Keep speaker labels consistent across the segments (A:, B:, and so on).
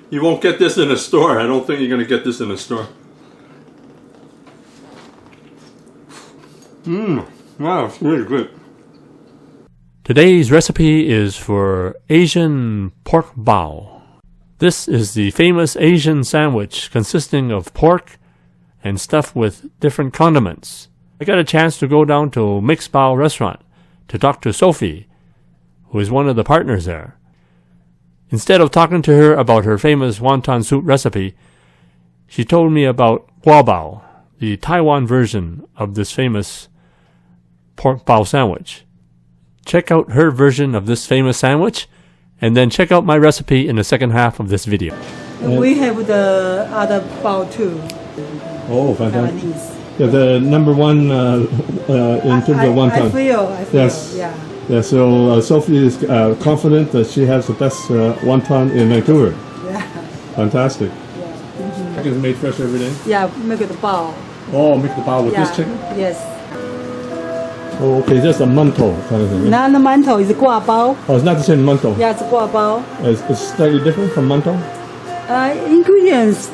A: You won't get this in a store. I don't think you're going to get this in a store. Wow, it's really good.
B: Today's recipe is for Asian pork bao. This is the famous Asian sandwich consisting of pork and stuffed with different condiments. I got a chance to go down to Mixx Bao restaurant to talk to Sophie, who is one of the partners there. Instead of talking to her about her famous wonton soup recipe, she told me about Gua Bao, the Taiwan version of this famous pork bao sandwich. Check out her version of this famous sandwich, and then check out my recipe in the second half of this video.
C: We have the other bao too.
A: Oh, fantastic. Yeah, the number one in terms of wonton.
C: I feel,
A: yes.
C: yeah.
A: Yeah, so Sophie is confident that she has the best wonton in Vancouver.
C: Yeah.
A: Fantastic.
C: Yeah.
A: Chicken is made fresh every day?
C: Yeah, make it bao.
A: Oh, make the bao with this chicken?
C: Yes.
A: Oh, okay, that's a mantou kind of thing. Right?
C: Not the mantou, it's Gua Bao.
A: Oh, it's not the same mantou.
C: Yeah, it's Gua Bao.
A: It's slightly different from mantou?
C: Ingredients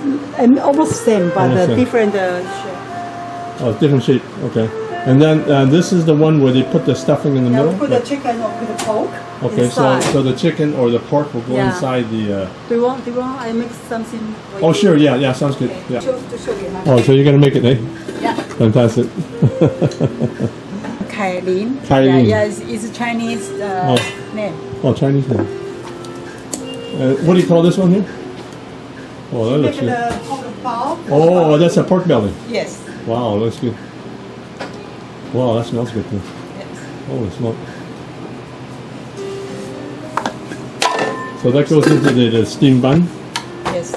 C: almost same, but
A: Almost
C: different shape.
A: Oh, different shape. Okay. And then this is the one where they put the stuffing in the middle?
C: Put the chicken or put the pork.
A: Okay, so the chicken or the pork will go inside the...
C: Do you want I make something for you?
A: Oh, sure, yeah, sounds good.
C: Okay.
A: Yeah.
C: To show you.
A: Oh, so you're going to make it, eh?
C: Yeah.
A: Fantastic.
C: Kailin.
A: Kailin.
C: Yeah, it's a Chinese name.
A: Oh, Chinese name. What do you call this one here? Oh, that looks good.
C: The pork bao.
A: Oh, that's a pork belly.
C: Yes.
A: Wow, looks good. Wow, that smells good too.
C: Yes.
A: Holy smoke. So that goes into the steamed bun.
C: Yes.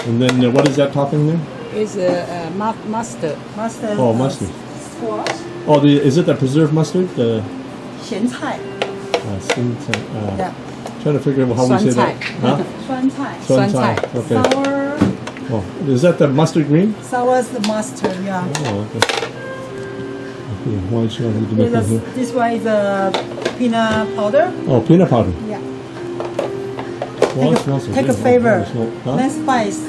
A: And then what is that topping there?
C: It's mustard. Mustard.
A: Oh, mustard.
C: Squash.
A: Oh, is it the preserved mustard? The
C: 咸菜.
A: yeah. Trying to figure out how we say that. Huh?
C: 酸菜.
A: 酸菜. Okay.
C: Sour.
A: Oh, is that the mustard green?
C: Sour is the mustard, yeah.
A: Oh, okay. Why should I need to make that here?
C: This one is peanut powder.
A: Oh, peanut powder.
C: Yeah.
A: Well, it smells so
C: Take
A: good.
C: a flavor.
A: Huh?
C: Then spice.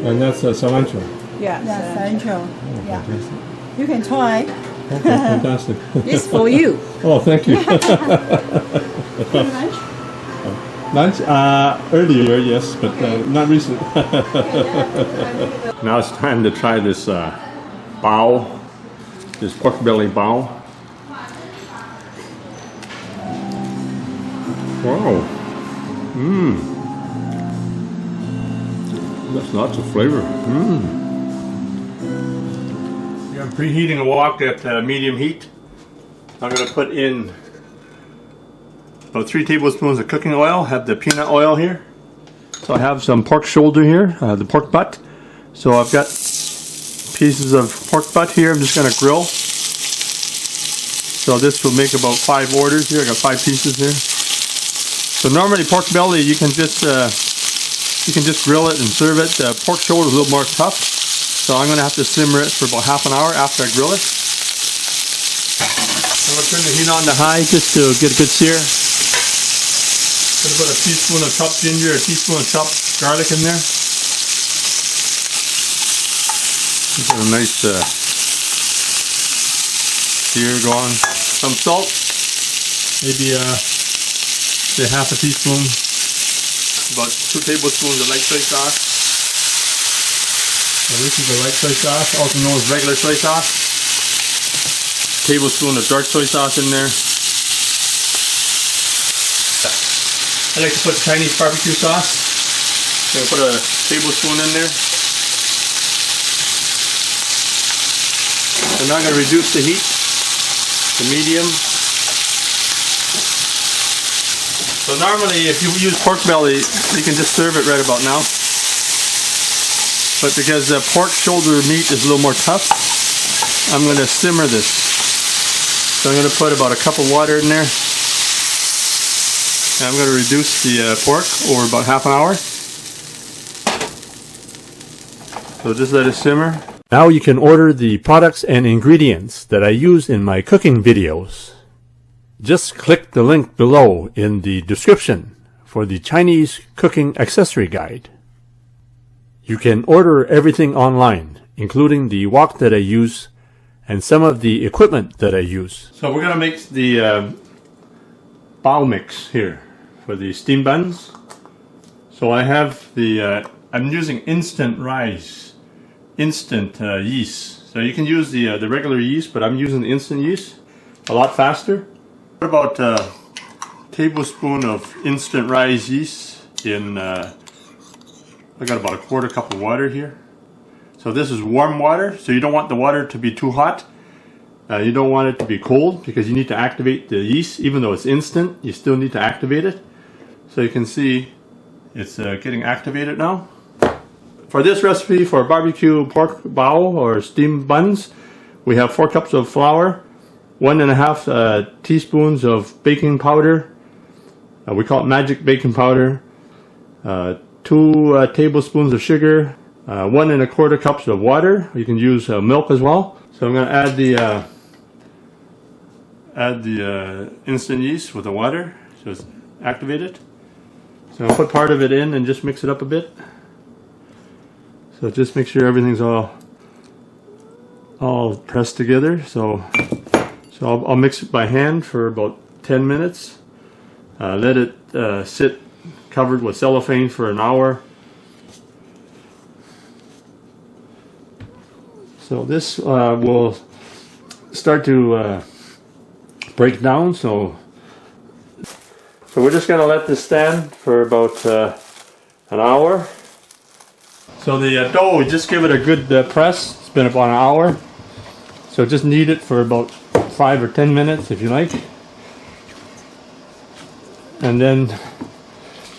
A: And that's cilantro.
C: Yeah, cilantro.
A: Oh,
C: Yeah.
A: fantastic.
C: You can try.
A: Okay, fantastic.
C: This for you.
A: Oh, thank you.
C: Lunch?
A: Lunch? Earlier, yes, but not recent. Now it's time to try this bao, this pork belly bao. Wow. That's lots of flavor. I'm preheating a wok at medium heat. I'm going to put in about 3 tablespoons of cooking oil. Have the peanut oil here. So I have some pork shoulder here, the pork butt. So I've got pieces of pork butt here. I'm just going to grill. So this will make about 5 orders here. I got 5 pieces here. So normally pork belly you can just grill it and serve it. Pork shoulder is a little more tough. So I'm going to have to simmer it for about half an hour after I grill it. I'm going to turn the heat on to high just to get a good sear. Put about a teaspoon of chopped ginger, a teaspoon of chopped garlic in there. Get a nice sear going. Some salt, maybe say half a teaspoon. About 2 tablespoons of light soy sauce. So this is the light soy sauce, also known as regular soy sauce. Tablespoon of dark soy sauce in there. I like to put Chinese barbecue sauce. I'm going to put a tablespoon in there. So now I'm going to reduce the heat to medium. So normally if you use pork belly, you can just serve it right about now. But because the pork shoulder meat is a little more tough, I'm going to simmer this. So I'm going to put about a cup of water in there. And I'm going to reduce the pork over about half an hour. So just let it simmer.
B: Now you can order the products and ingredients that I use in my cooking videos. Just click the link below in the description for the Chinese Cooking Accessory Guide. You can order everything online, including the wok that I use and some of the equipment that I use.
A: So we're going to make the bao mix here for the steamed buns. So I have the, I'm using instant rice, instant yeast. So you can use the regular yeast, but I'm using the instant yeast, a lot faster. What about a tablespoon of instant rice yeast in, I got about a quarter cup of water here. So this is warm water, so you don't want the water to be too hot. You don't want it to be cold because you need to activate the yeast. Even though it's instant, you still need to activate it. So you can see it's getting activated now. For this recipe for barbecue pork bao or steamed buns, we have 4 cups of flour, 1.5 teaspoons of baking powder. We call it magic baking powder. 2 tablespoons of sugar, 1.25 cups of water. You can use milk as well. So I'm going to add the instant yeast with the water, so it's activated. So I'll put part of it in and just mix it up a bit. So just make sure everything's all pressed together. So I'll mix it by hand for about 10 minutes. Let it sit covered with cellophane for an hour. So this will start to break down. So we're just going to let this stand for about an hour. So the dough, we just give it a good press. It's been about an hour. So just knead it for about 5 or 10 minutes if you like. And then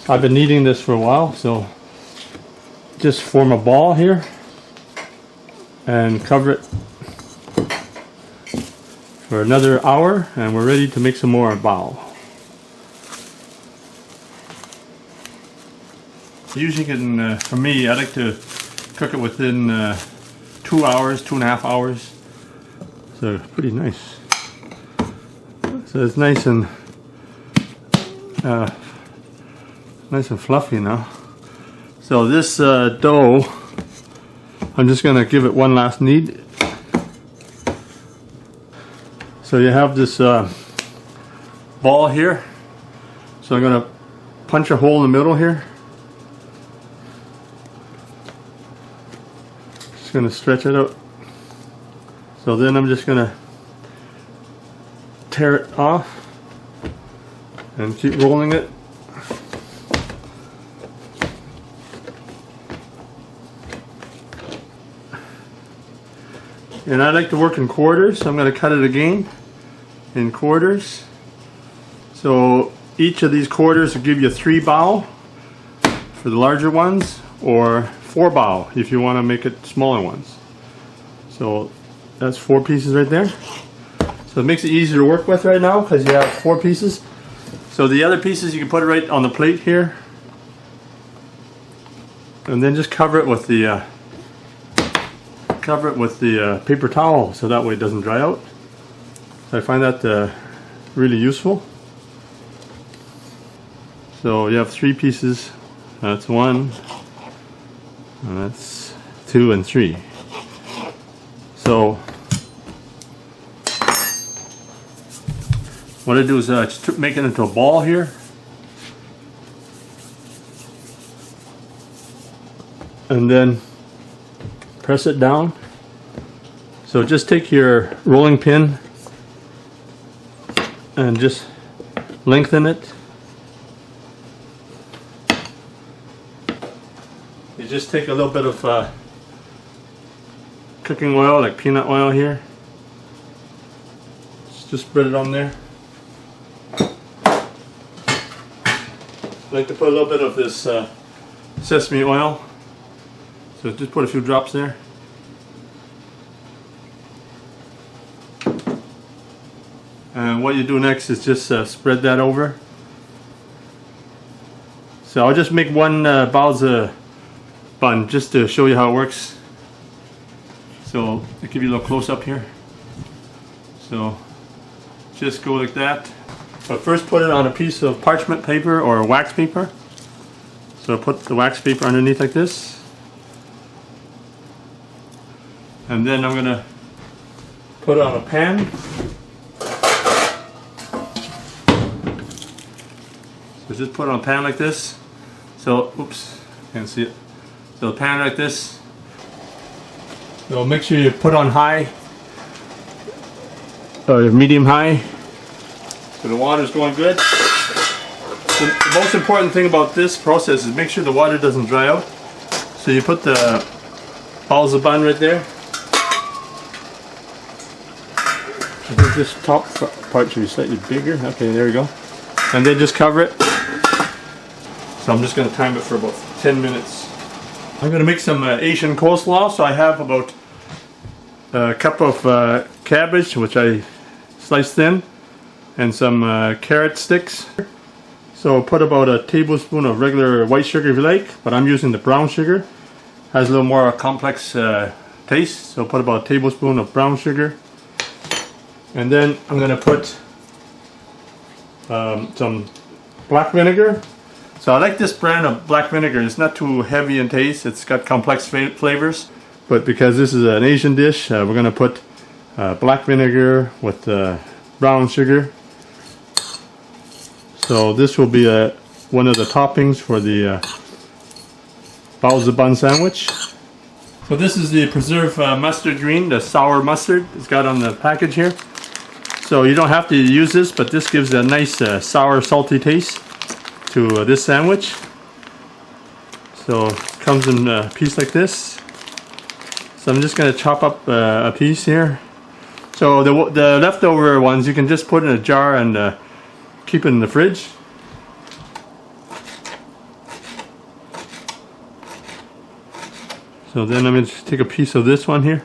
A: I've been kneading this for a while, so just form a ball here and cover it for another hour, and we're ready to make some more bao. Usually can, for me, I like to cook it within 2 hours, 2.5 hours. So pretty nice. So it's nice and fluffy now. So this dough, I'm just going to give it one last knead. So you have this ball here. So I'm going to punch a hole in the middle here. Just going to stretch it out. So then I'm just going to tear it off and keep rolling it. And I like to work in quarters, so I'm going to cut it again in quarters. So each of these quarters will give you 3 bao for the larger ones, or 4 bao if you want to make it smaller ones. So that's 4 pieces right there. So it makes it easier to work with right now because you have 4 pieces. So the other pieces you can put it right on the plate here, and then just cover it with the paper towel so that way it doesn't dry out. So I find that really useful. So you have 3 pieces. That's 1, and that's 2 and 3. So what I do is just make it into a ball here. And then press it down. So just take your rolling pin and just lengthen it. You just take a little bit of cooking oil, like peanut oil here. Just spread it on there. I like to put a little bit of this sesame oil. So just put a few drops there. And what you do next is just spread that over. So I'll just make one bao bun just to show you how it works. So I'll give you a little close up here. So just go like that. But first put it on a piece of parchment paper or wax paper. So put the wax paper underneath like this. And then I'm going to put it on a pan. So just put it on a pan like this. So, oops, can't see it. So the pan like this. So make sure you put on high, or medium high. So the water's going good. The most important thing about this process is make sure the water doesn't dry out. So you put the balls of bun right there. I think this top part should be slightly bigger. Okay, there we go. And then just cover it. So I'm just going to time it for about 10 minutes. I'm going to make some Asian coleslaw. So I have about a cup of cabbage, which I sliced thin, and some carrot sticks. So put about a tablespoon of regular white sugar if you like, but I'm using the brown sugar. Has a little more complex taste, so put about a tablespoon of brown sugar. And then I'm going to put some black vinegar. So I like this brand of black vinegar. It's not too heavy in taste. It's got complex flavors. But because this is an Asian dish, we're going to put black vinegar with brown sugar. So this will be one of the toppings for the Bao Bun sandwich. So this is the preserved mustard green, the sour mustard. It's got on the package here. So you don't have to use this, but this gives a nice sour, salty taste to this sandwich. So it comes in a piece like this. So I'm just going to chop up a piece here. So the leftover ones you can just put in a jar and keep it in the fridge. So then I'm going to take a piece of this one here.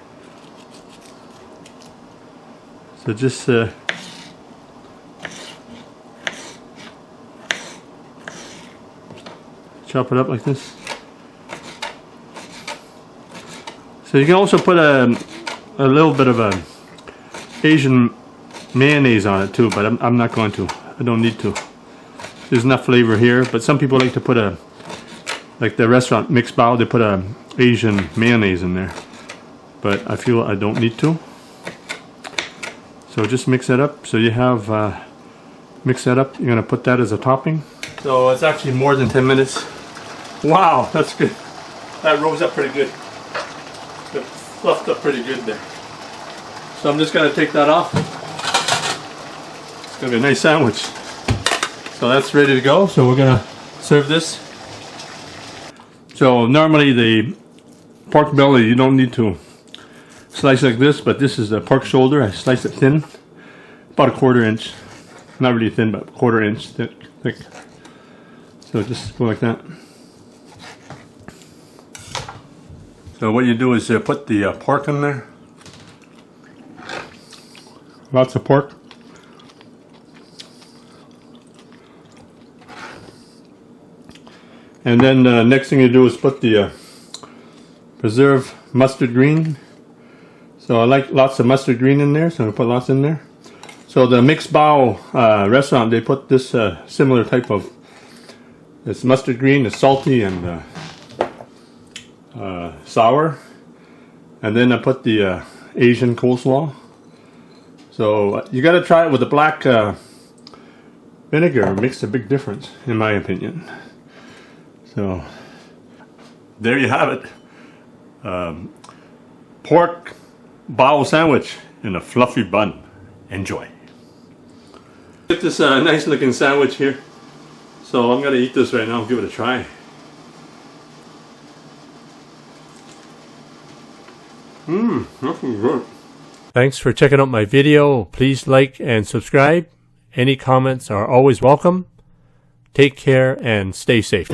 A: So just chop it up like this. So you can also put a little bit of a Asian mayonnaise on it too, but I'm not going to. I don't need to. There's enough flavor here, but some people like to put like the restaurant Mixx Bao, they put a Asian mayonnaise in there, but I feel I don't need to. So just mix that up. So you have mix that up. You're gonna put that as a topping. So it's actually more than 10 minutes. Wow, that's good. That rose up pretty good. It fluffed up pretty good there. So I'm just gonna take that off. It's gonna be a nice sandwich. So that's ready to go. So we're gonna serve this. So normally the pork belly you don't need to slice like this, but this is the pork shoulder. I sliced it thin, about a 1/4 inch. Not really thin, but 1/4 inch thick. So just go like that. So what you do is put the pork in there. Lots of pork. And then the next thing you do is put the preserved mustard green. So I like lots of mustard green in there, so I'm going to put lots in there. So the Mixx Bao restaurant, they put this similar type of, it's mustard green, it's salty and sour. And then I put the Asian coleslaw. So you got to try it with the black vinegar. It makes a big difference, in my opinion. So there you have it. Pork bao sandwich in a fluffy bun. Enjoy. Get this nice looking sandwich here. So I'm going to eat this right now. Give it a try. Looking good.
B: Thanks for checking out my video. Please like and subscribe. Any comments are always welcome. Take care and stay safe.